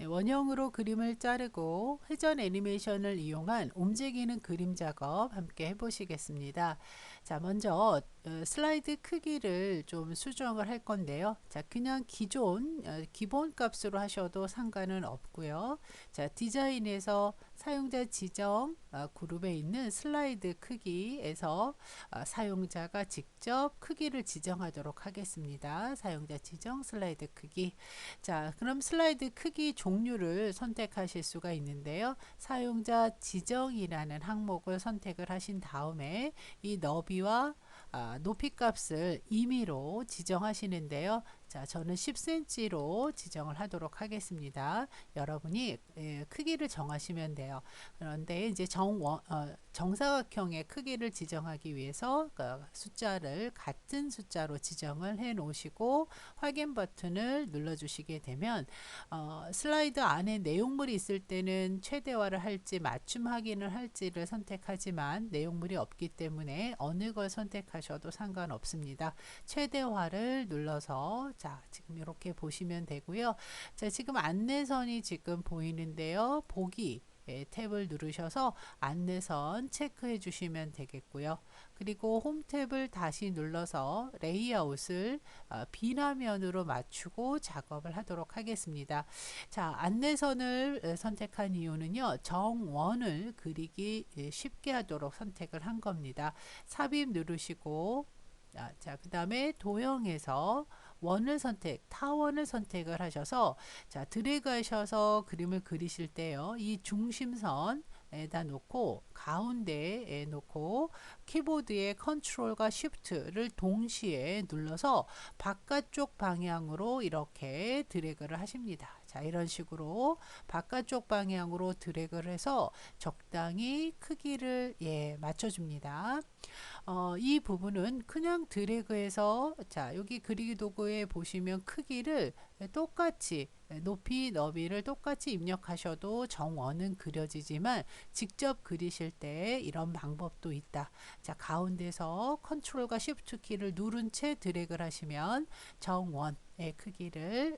네, 원형으로 그림을 자르고 회전 애니메이션을 이용한 움직이는 그림 작업 함께 해보시겠습니다. 자, 먼저 슬라이드 크기를 좀 수정을 할 건데요. 자, 그냥 기본 값으로 하셔도 상관은 없고요. 자, 디자인에서 사용자 지정 그룹에 있는 슬라이드 크기에서 사용자가 직접 크기를 지정하도록 하겠습니다. 사용자 지정 슬라이드 크기. 자, 그럼 슬라이드 크기 종류를 선택하실 수가 있는데요. 사용자 지정이라는 항목을 선택을 하신 다음에 이 너비와 높이 값을 임의로 지정하시는데요. 자, 저는 10cm로 지정을 하도록 하겠습니다. 여러분이 크기를 정하시면 돼요. 그런데 이제 정사각형의 크기를 지정하기 위해서 숫자를 같은 숫자로 지정을 해 놓으시고 확인 버튼을 눌러 주시게 되면 슬라이드 안에 내용물이 있을 때는 최대화를 할지 맞춤 확인을 할지를 선택하지만 내용물이 없기 때문에 어느 걸 선택하셔도 상관없습니다. 최대화를 눌러서 자, 지금 이렇게 보시면 되고요. 자, 지금 안내선이 지금 보이는데요. 보기 탭을 누르셔서 안내선 체크해 주시면 되겠고요. 그리고 홈 탭을 다시 눌러서 레이아웃을 비나면으로 맞추고 작업을 하도록 하겠습니다. 자, 안내선을 선택한 이유는요. 정원을 그리기 쉽게 하도록 선택을 한 겁니다. 삽입 누르시고 자, 그 다음에 도형에서 원을 타원을 선택을 하셔서 자, 드래그 하셔서 그림을 그리실 때요. 이 중심선에다 놓고 가운데에 놓고 키보드의 컨트롤과 쉬프트를 동시에 눌러서 바깥쪽 방향으로 이렇게 드래그를 하십니다. 자, 이런 식으로 바깥쪽 방향으로 드래그를 해서 적당히 크기를 맞춰줍니다. 이 부분은 그냥 드래그해서 자, 여기 그리기 도구에 보시면 크기를 똑같이 높이 너비를 똑같이 입력하셔도 정원은 그려지지만 직접 그리실 때 이런 방법도 있다. 자, 가운데서 컨트롤과 쉬프트 키를 누른 채 드래그를 하시면 정원의 크기를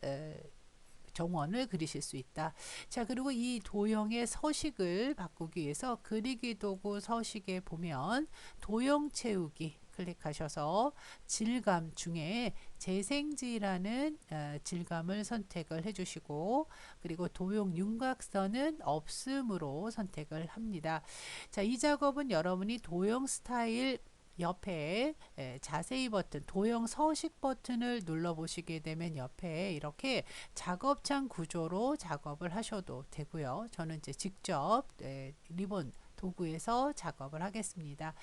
정원을 그리실 수 있다. 자, 그리고 이 도형의 서식을 바꾸기 위해서 그리기 도구 서식에 보면 도형 채우기 클릭하셔서 질감 중에 재생지라는 질감을 선택을 해주시고 그리고 도형 윤곽선은 없음으로 선택을 합니다. 자, 이 작업은 여러분이 도형 스타일 옆에 자세히 버튼, 도형 서식 버튼을 눌러 보시게 되면 옆에 이렇게 작업창 구조로 작업을 하셔도 되고요. 저는 이제 직접 리본 도구에서 작업을 하겠습니다.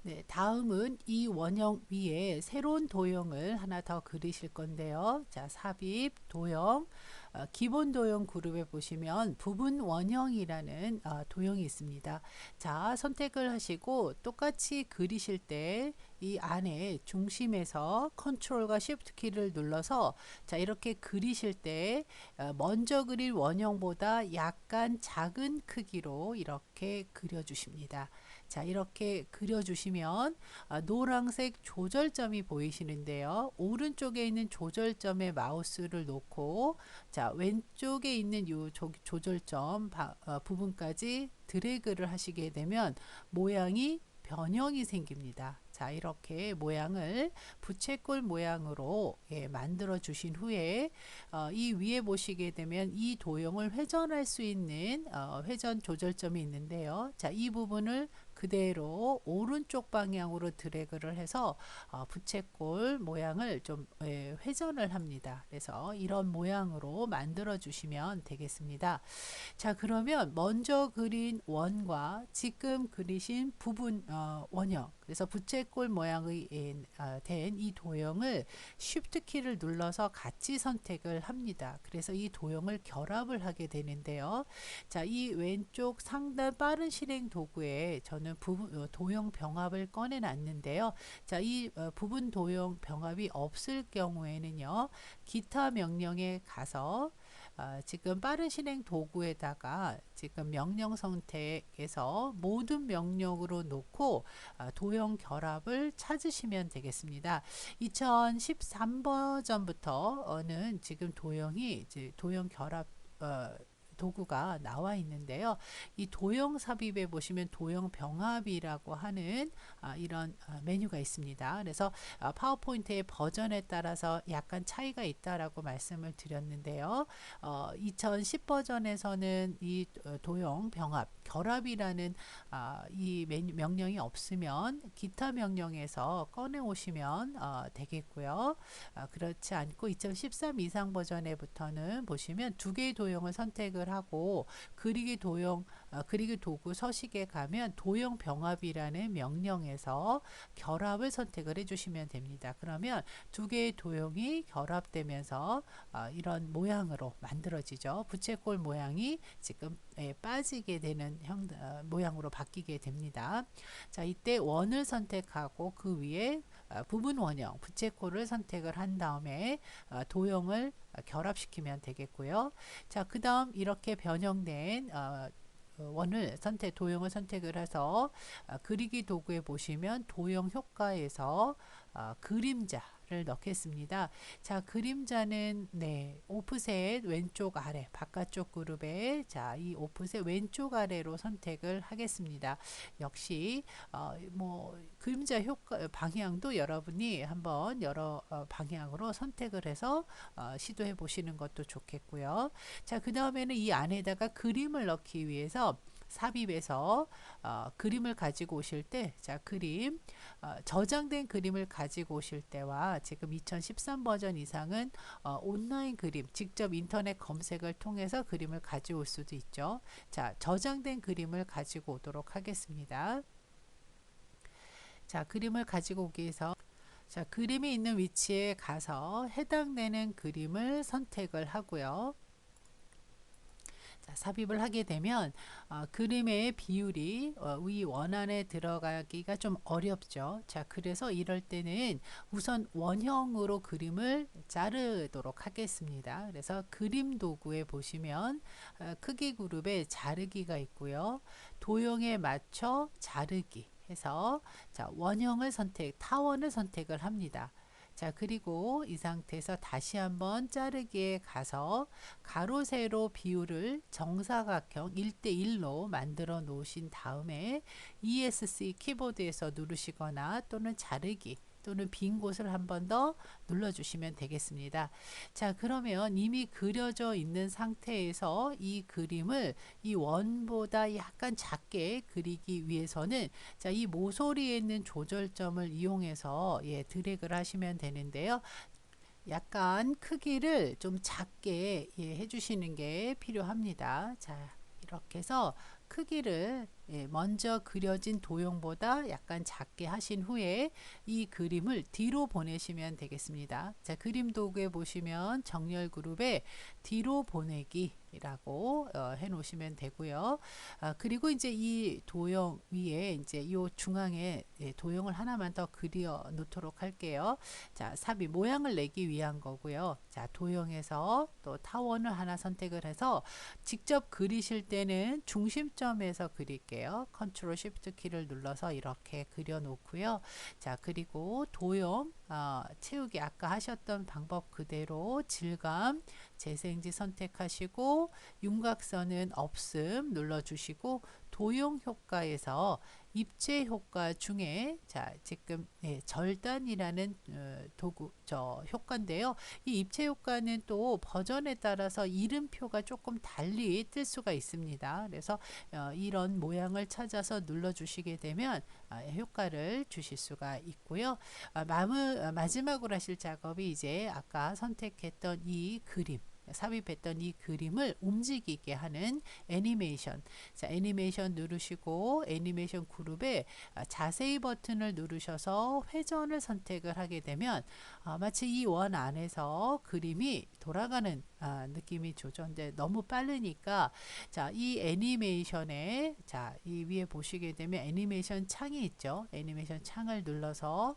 네, 다음은 이 원형 위에 새로운 도형을 하나 더 그리실 건데요. 자, 삽입, 도형, 기본 도형 그룹에 보시면 부분 원형이라는 도형이 있습니다. 자, 선택을 하시고 똑같이 그리실 때 이 안에 중심에서 컨트롤과 쉬프트 키를 눌러서 자, 이렇게 그리실 때 먼저 그릴 원형보다 약간 작은 크기로 이렇게 그려주십니다. 자, 이렇게 그려주시면 노란색 조절점이 보이시는데요. 오른쪽에 있는 조절점에 마우스를 놓고 자, 왼쪽에 있는 이 조절점 부분까지 드래그를 하시게 되면 모양이 변형이 생깁니다. 자, 이렇게 모양을 부채꼴 모양으로 만들어 주신 후에 이 위에 보시게 되면 이 도형을 회전할 수 있는 회전 조절점이 있는데요. 자, 이 부분을 그대로 오른쪽 방향으로 드래그를 해서 부채꼴 모양을 좀 회전을 합니다. 그래서 이런 모양으로 만들어 주시면 되겠습니다. 자, 그러면 먼저 그린 원과 지금 그리신 부분 원형, 그래서 부채꼴 모양의 된 이 도형을 쉬프트 키를 눌러서 같이 선택을 합니다. 그래서 이 도형을 결합을 하게 되는데요. 자, 이 왼쪽 상단 빠른 실행 도구에 저는 도형 병합을 꺼내 놨는데요. 자, 이 부분 도형 병합이 없을 경우에는요. 기타 명령에 가서 지금 빠른 실행 도구에다가 지금 명령 선택에서 모든 명령으로 놓고 도형 결합을 찾으시면 되겠습니다. 2013 버전부터는 지금 도형이 이제 도형 결합 도구가 나와 있는데요. 이 도형 삽입에 보시면 도형 병합이라고 하는 이런 메뉴가 있습니다. 그래서 파워포인트의 버전에 따라서 약간 차이가 있다라고 말씀을 드렸는데요. 2010 버전에서는 이 도형 병합 결합이라는 이 명령이 없으면 기타 명령에서 꺼내 오시면 되겠고요. 그렇지 않고 2013 이상 버전에부터는 보시면 두 개의 도형을 선택을 하고 그리기 도구 서식에 가면 도형 병합이라는 명령에서 결합을 선택을 해주시면 됩니다. 그러면 두 개의 도형이 결합되면서 이런 모양으로 만들어지죠. 부채꼴 모양이 지금 빠지게 되는 모양으로 바뀌게 됩니다. 자, 이때 원을 선택하고 그 위에 부분 원형 부채꼴을 선택을 한 다음에 도형을 결합시키면 되겠고요. 자, 그 다음 이렇게 변형된 도형을 선택을 해서 그리기 도구에 보시면 도형 효과에서 그림자를 넣겠습니다. 자, 그림자는 오프셋 왼쪽 아래 바깥쪽 그룹에 이 오프셋 왼쪽 아래로 선택을 하겠습니다. 역시 그림자 효과 방향도 여러분이 한번 여러 방향으로 선택을 해서 시도해 보시는 것도 좋겠고요. 자, 그 다음에는 이 안에다가 그림을 넣기 위해서 삽입에서 그림을 가지고 오실 때, 그림 저장된 그림을 가지고 오실 때와 지금 2013 버전 이상은 온라인 그림 직접 인터넷 검색을 통해서 그림을 가지고 올 수도 있죠. 자, 저장된 그림을 가지고 오도록 하겠습니다. 자, 그림을 가지고 오기 위해서 그림이 있는 위치에 가서 해당되는 그림을 선택을 하고요. 삽입을 하게 되면 그림의 비율이 위 원안에 들어가기가 좀 어렵죠. 자, 그래서 이럴 때는 우선 원형으로 그림을 자르도록 하겠습니다. 그래서 그림 도구에 보시면 크기 그룹에 자르기가 있고요. 도형에 맞춰 자르기 해서 원형을 타원을 선택을 합니다. 자, 그리고 이 상태에서 다시 한번 자르기에 가서 가로 세로 비율을 정사각형 1대1로 만들어 놓으신 다음에 ESC 키보드에서 누르시거나 또는 자르기 또는 빈 곳을 한 번 더 눌러주시면 되겠습니다. 자, 그러면 이미 그려져 있는 상태에서 이 그림을 이 원보다 약간 작게 그리기 위해서는 이 모서리에 있는 조절점을 이용해서 드래그를 하시면 되는데요. 약간 크기를 좀 작게 해주시는 게 필요합니다. 자, 이렇게 해서 크기를 먼저 그려진 도형보다 약간 작게 하신 후에 이 그림을 뒤로 보내시면 되겠습니다. 자, 그림 도구에 보시면 정렬 그룹에 뒤로 보내기라고 해 놓으시면 되고요. 그리고 이제 이 도형 위에 이제 이 중앙에 도형을 하나만 더 그려 놓도록 할게요. 자, 삽입 모양을 내기 위한 거고요. 자, 도형에서 또 타원을 하나 선택을 해서 직접 그리실 때는 중심점에서 그릴게요. 컨트롤 쉬프트 키를 눌러서 이렇게 그려 놓고요. 자, 그리고 도형 채우기 아까 하셨던 방법 그대로 질감 재생지 선택하시고 윤곽선은 없음 눌러주시고 도형 효과에서 입체 효과 중에 지금 절단이라는 도구 효과인데요. 이 입체 효과는 또 버전에 따라서 이름표가 조금 달리 뜰 수가 있습니다. 그래서 이런 모양을 찾아서 눌러주시게 되면 효과를 주실 수가 있고요. 마지막으로 하실 작업이 이제 아까 선택했던 이 그림 삽입했던 이 그림을 움직이게 하는 애니메이션. 자, 애니메이션 누르시고 애니메이션 그룹에 자세히 버튼을 누르셔서 회전을 선택을 하게 되면 마치 이 원 안에서 그림이 돌아가는 느낌이 조죠. 근데 너무 빠르니까 이 애니메이션에 이 위에 보시게 되면 애니메이션 창이 있죠. 애니메이션 창을 눌러서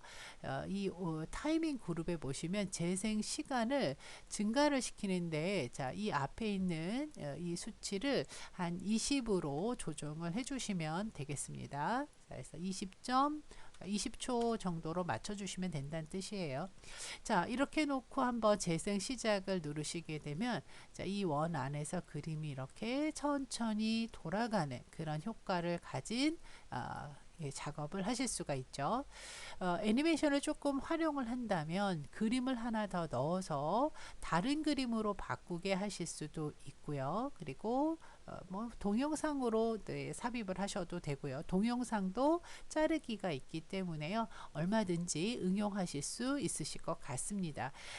이 타이밍 그룹에 보시면 재생 시간을 증가를 시키는데 이 앞에 있는 이 수치를 한 20으로 조정을 해주시면 되겠습니다. 그래서 20점 20초 정도로 맞춰주시면 된다는 뜻이에요. 자, 이렇게 놓고 한번 재생 시작을 누르시게 되면 자, 이 원 안에서 그림이 이렇게 천천히 돌아가는 그런 효과를 가진 예, 작업을 하실 수가 있죠. 애니메이션을 조금 활용을 한다면 그림을 하나 더 넣어서 다른 그림으로 바꾸게 하실 수도 있고요. 그리고 뭐 동영상으로 네, 삽입을 하셔도 되고요. 동영상도 자르기가 있기 때문에요. 얼마든지 응용하실 수 있으실 것 같습니다.